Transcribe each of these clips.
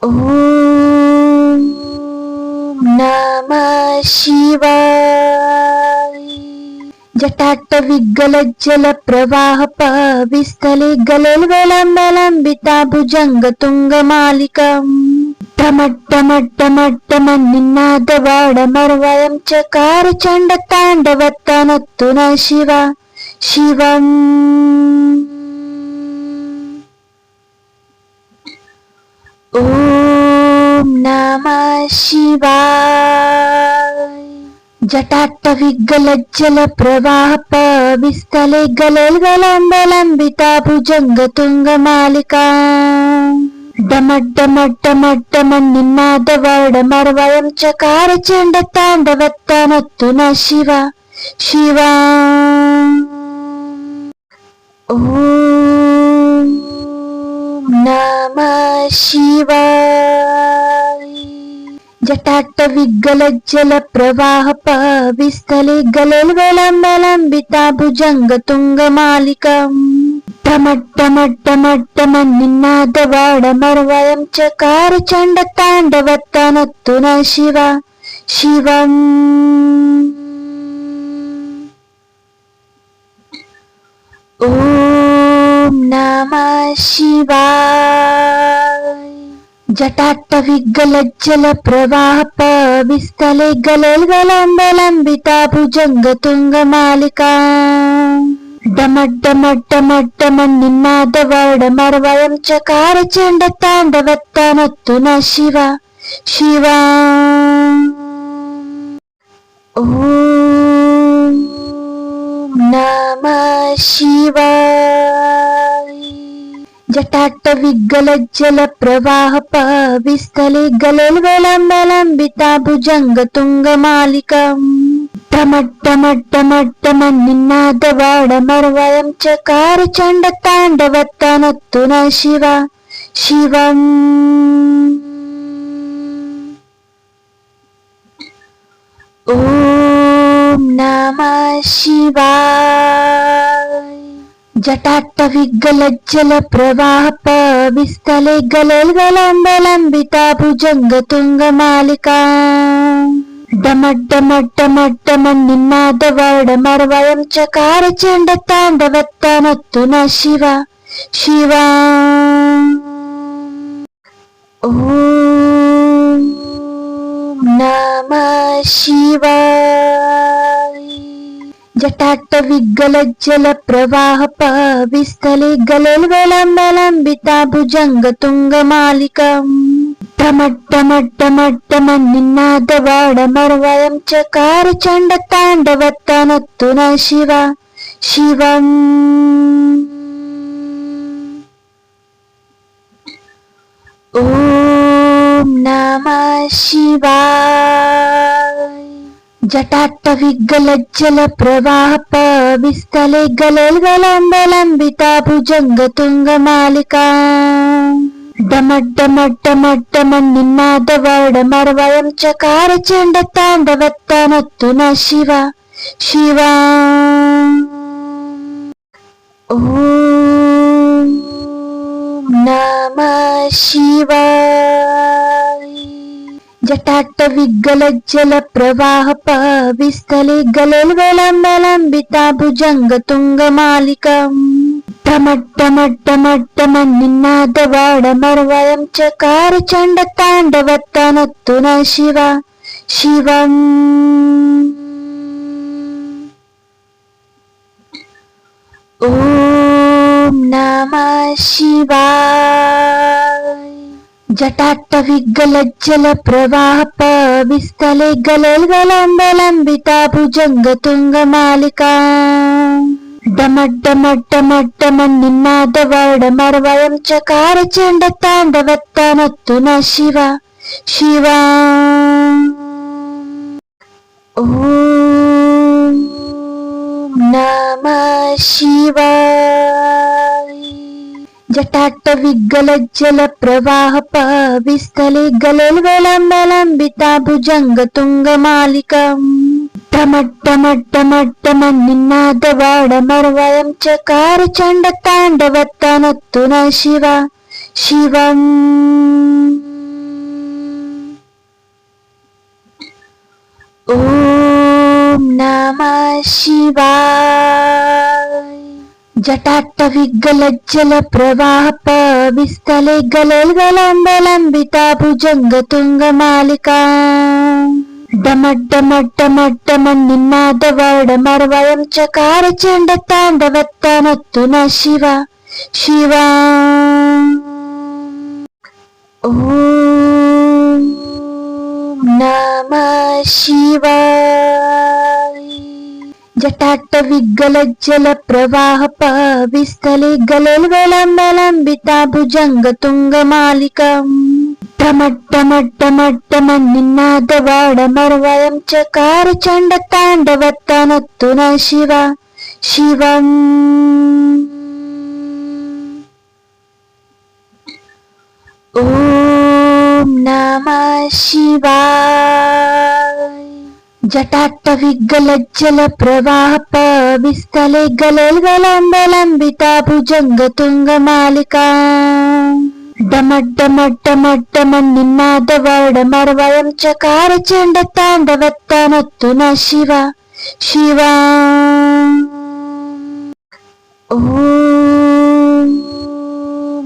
ओम नमः शिवाय। जटाटविगलज्जल प्रवाह पविस्थले गलेल्वेलम्बलम्बिता भुजङ्गतुङ्गमालिकाम् टमट्टमट्टमट्टमन्निनादवाडमर्वयं चकार चण्डताण्डवत्तनत्तु न शिवा शिवम्। ओम नमः शिवाय। जटाटविगलज्जल प्रवाह पविस्थले गलेल्वेलम्बलम्बिता भुजङ्गतुङ्गमालिका डमड्डमड्डमड्डमन्निनादवर्डमर्वयं चकार चण्डताण्डवत्तनत्तु न शिवा शिवा। ओम नमः शिवाय। जटाटविगलज्जल प्रवाह पविस्थले गलेल्वेलम्बलम्बिता भुजङ्गतुङ्गमालिकाम् टमट्टमट्टमट्टमन्निनादवाडमर्वयं चकार चण्डताण्डवत्तनत्तु न शिवा शिवम्। ओम नमः शिवाय। जटाटविगलज्जल प्रवाह पविस्थले गलेल्वेलम्बलम्बिता भुजङ्गतुङ्गमालिका डमड्डमड्डमड्डमन्निनादवर्डमर्वयं चकार चण्डताण्डवत्तनत्तु न शिवा शिवा। ओम नमः शिवाय। जटाटविगलज्जल प्रवाह पविस्थले गलेल्वेलम्बलम्बिता भुजङ्गतुङ्गमालिकाम् टमट्टमट्टमट्टमन्निनादवाडमर्वयं चकार चण्डताण्डवत्तनत्तु न शिवा शिवम्। ओम नमः शिवाय। जटाटविगलज्जल प्रवाह पविस्थले गलेल्वेलम्बलम्बिता भुजङ्गतुङ्गमालिका डमड्डमड्डमट्टमन्निनादवर्डमर्वयं चकार चण्डताण्डवत्तनत्तु न शिवा शिवा। ओम नमः शिवाय। जटाटविगलज्जल प्रवाह पविस्थले गलेल्वेलम्बलम्बिता भुजङ्गतुङ्गमालिकाम् टमट्टमट्टमट्टमन्निनादवाडमर्वयं चकार चण्डताण्डवत्तनत्तु न शिवा शिवम्। ओम नमः शिवाय। जटाटविगलज्जल प्रवाह पविस्थले गलेल्वेलम्बलम्बिता भुजङ्गतुङ्गमालिका डमड्डमड्डमट्टमन्निनादवर्डमर्वयं चकार चण्डताण्डवत्तनत्तु न शिवा शिवा। ओम नमः शिवाय। जटाटविगलज्जल प्रवाह पविस्थले गलेल्वेलम्बलम्बिता भुजङ्गतुङ्गमालिकाम् टमट्टमट्टमट्टमन्निनादवाडमर्वयं चकार चण्डताण्डवत्तनत्तु न शिवा शिवम्। ओम नमः शिवाय। जटाटविगलज्जल प्रवाह पविस्थले गलेल्वेलम्बलम्बिता भुजङ्गतुङ्गमालिका डमड्डमड्डमट्टमन्निनादवर्डमर्वयं चकार चण्डताण्डवत्तनत्तु न शिवा शिवा। ओम नमः शिवाय। जटाटविगलज्जल प्रवाह पविस्थले गलेल्वेलम्बलम्बिता भुजङ्गतुङ्गमालिकाम् टमट्टमट्टमट्टमन्निनादवाडमर्वयं चकार चण्डताण्डवत्तनत्तु न शिवा शिवम्। शिवाय. जटाट्टविग्गलज्जल प्रवाह पविस्तले गलेल्गलम्बलम्बिता भुजङ्गतुङ्गमालिका. डमड्डमड्डमड्डमन्निनादवर्डमर्वयं चकार चण्डताण्डवत्तनोत्तु न शिव शिवा. ॐ नमः शिवाय. जटाट्टविग्गलज्जल प्रवाह पविस्तले गलेल्गलम्बलम्बिता भुजङ्गतुङ्गमालिका. डमड्डमड्डमड्डमन्निनादवर्डमर्वयं चकार चण्डताण्डवत्तनोत्तु न शिव शिवम्. ॐ नमः शिवाय. जटाट्टविग्गलज्जल प्रवाह पविस्तले गलेल्गलम्बलम्बिता भुजङ्गतुङ्गमालिका. डमड्डमड्डमड्डमन्निनादवर्डमर्वयं चकार चण्डताण्डवत्तनोत्तु न शिव शिवा. ॐ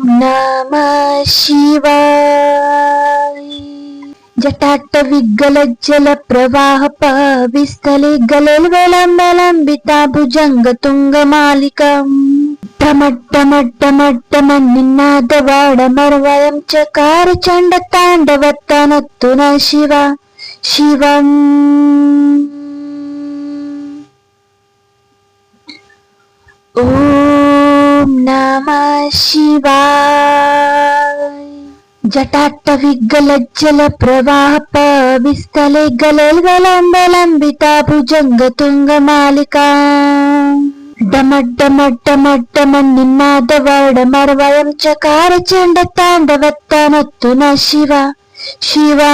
नमः शिवाय. जटाट्टविग्गलज्जल प्रवाह पविस्तले गलेल्गलम्बलम्बिता भुजङ्गतुङ्गमालिका. डमड्डमड्डमड्डमन्निनादवर्डमर्वयं चकार चण्डताण्डवत्तनोत्तु न शिव शिवम्. ॐ नमः शिवाय. जटाट्टविग्गलज्जल प्रवाह पविस्तले गलेल्गलम्बलम्बिता भुजङ्गतुङ्गमालिका. डमड्डमड्डमड्डमन्निनादवर्डमर्वयं चकार चण्डताण्डवत्तनोत्तु न शिव शिवा.